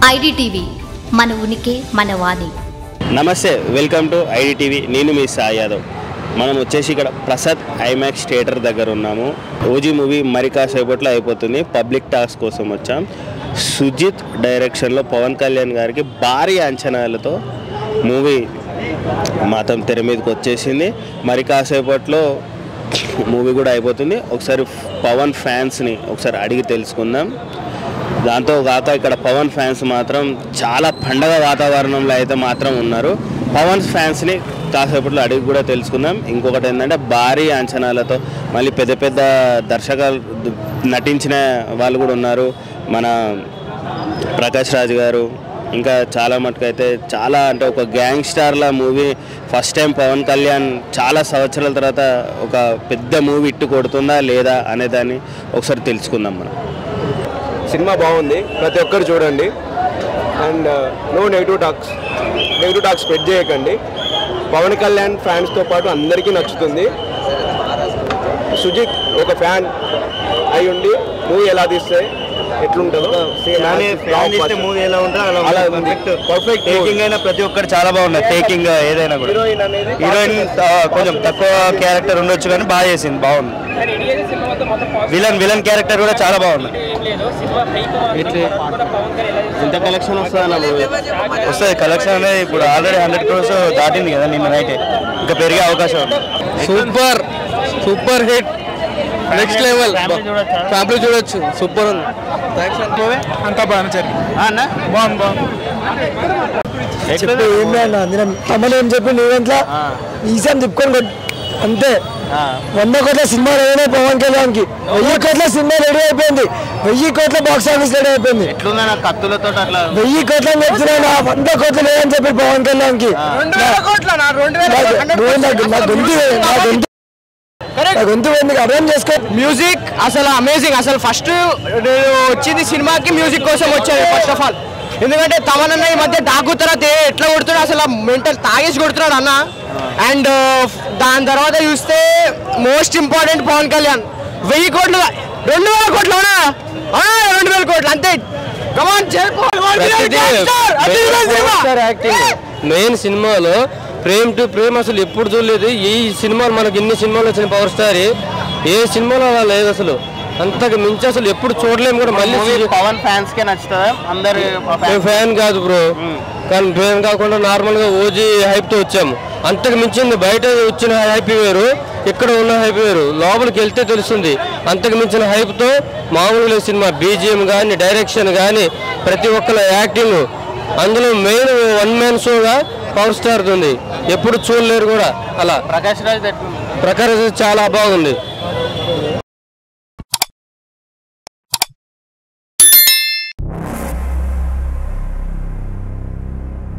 IDTV మన ఉనికి మన వాణి. నమస్తే, వెల్కమ్ టు ఐడిటీవీ. నేను మీ సాయి యాదవ్. మనం వచ్చేసి ఇక్కడ ప్రసాద్ ఐమాక్స్ థియేటర్ దగ్గర ఉన్నాము. ఓజీ మూవీ మరి కాసేపట్లో అయిపోతుంది. పబ్లిక్ టాక్స్ కోసం వచ్చాం. సుజిత్ డైరెక్షన్లో పవన్ కళ్యాణ్ గారికి భారీ అంచనాలతో మూవీ మాత్రం తెర మీదకి వచ్చేసింది. మరి కాసేపట్లో మూవీ కూడా అయిపోతుంది. ఒకసారి పవన్ ఫ్యాన్స్ని ఒకసారి అడిగి తెలుసుకుందాం. దాంతో కాక ఇక్కడ పవన్ ఫ్యాన్స్ మాత్రం చాలా పండగ వాతావరణంలో అయితే మాత్రం ఉన్నారు. పవన్ ఫ్యాన్స్ని కాసేపట్లో అడిగి కూడా తెలుసుకుందాం. ఇంకొకటి ఏంటంటే భారీ అంచనాలతో మళ్ళీ పెద్ద పెద్ద దర్శకులు నటించిన వాళ్ళు కూడా ఉన్నారు. మన ప్రకాష్ రాజ్ గారు, ఇంకా చాలా మటుకు అయితే చాలా అంటే ఒక గ్యాంగ్స్టార్ల movie first time Pawan Kalyan చాలా సంవత్సరాల తర్వాత ఒక పెద్ద మూవీ ఇట్టు కొడుతుందా లేదా అనేదాన్ని ఒకసారి తెలుసుకుందాం. మనం సినిమా బాగుంది, ప్రతి ఒక్కరు చూడండి. And no negative talks spread చేయకండి. పవన్ కళ్యాణ్ ఫ్యాన్స్తో పాటు అందరికీ నచ్చుతుంది. సుజిత్ ఒక ఫ్యాన్ అయి ఉండి మూవీ ఎలా తీస్తే ఎట్లుంటుందో మూవీ ఎలా ఉంటుందో అలా పర్ఫెక్ట్. టేకింగ్ అయినా ప్రతి ఒక్కరు చాలా బాగున్నారు. టేకింగ్ ఏదైనా కూడా హీరోయిన్ కొంచెం తక్కువ క్యారెక్టర్ ఉండొచ్చు కానీ బాగా చేసింది, బాగుంది. విలన్ క్యారెక్టర్ కూడా చాలా బాగుంది. ఎంత కలెక్షన్ వస్తుంది? కలెక్షన్ అనేది ఇప్పుడు ఆల్రెడీ 100 crores దాటింది కదా నిన్న నైట్. ఇంకా పెరిగే అవకాశం ఉంది. Super hit, next level. Family చూడొచ్చు, సూపర్ ఉంది. అంతా బాగా జరిగింది, బాగుంది. ఏం చెప్పి నువ్వెంట్లో ఈసారి తిప్పుకొని అంతే. 100 కోట్ల సినిమా రెడీ పవన్ కళ్యాణ్కి. 1000 కోట్ల సినిమా రెడీ అయిపోయింది. 1000 కోట్ల బాక్స్ ఆఫీస్ రెడీ అయిపోయింది. 1000 కోట్ల చెప్తున్నా, 100 కోట్లు లేదని చెప్పి పవన్ కళ్యాణ్కి. గొంతు అర్థం చేసుకో. మ్యూజిక్ అసలు అమేజింగ్. అసలు ఫస్ట్ వచ్చింది సినిమాకి మ్యూజిక్ కోసం వచ్చాను ఫస్ట్ ఆఫ్ ఆల్. ఎందుకంటే తమన్ అన్న ఈ మధ్య డాకు తర్వాత ఎట్లా కొడుతున్నాడు, అసలు మెంటల్ తాగేసి కొడుతున్నాడు అన్న. అండ్ దాని తర్వాత చూస్తే మోస్ట్ ఇంపార్టెంట్ పవన్ కళ్యాణ్ 1000 కోట్లు 2000 కోట్లు 2000 కోట్లు అంతే. మెయిన్ సినిమాలో ప్రేమ్ టు ప్రేమ్ అసలు ఎప్పుడు చూడలేదు. ఈ సినిమాలు మనకి ఇన్ని సినిమాలు వచ్చిన పవర్ స్టార్ ఏ సినిమాలో అలా లేదు అసలు. అంతకు మించి అసలు ఎప్పుడు చూడలేము కూడా. మళ్ళీ పవన్ ఫ్యాన్స్ కే నచ్చుతుందా? అందరు ఫ్యాన్ కాదు బ్రో, కానీ ఫ్యాన్ కాకుండా నార్మల్ గా ఓజీ హైప్ తో వచ్చాము. అంతకు మించింది బయట వచ్చిన హైప్ వేరు, ఇక్కడ ఉన్న హైప్ వేరు. లోపలికి వెళ్తే తెలుస్తుంది. అంతకు మించిన హైప్ తో మామూలుగా సినిమా బీజిఎం కానీ డైరెక్షన్ కానీ ప్రతి ఒక్కరి యాక్టింగ్, అందులో మెయిన్ వన్ మ్యాన్ షోగా పవర్ స్టార్ ఉంది. ఎప్పుడు చూడలేరు కూడా అలా. ప్రకాష్ రాజ్ చాలా బాగుంది.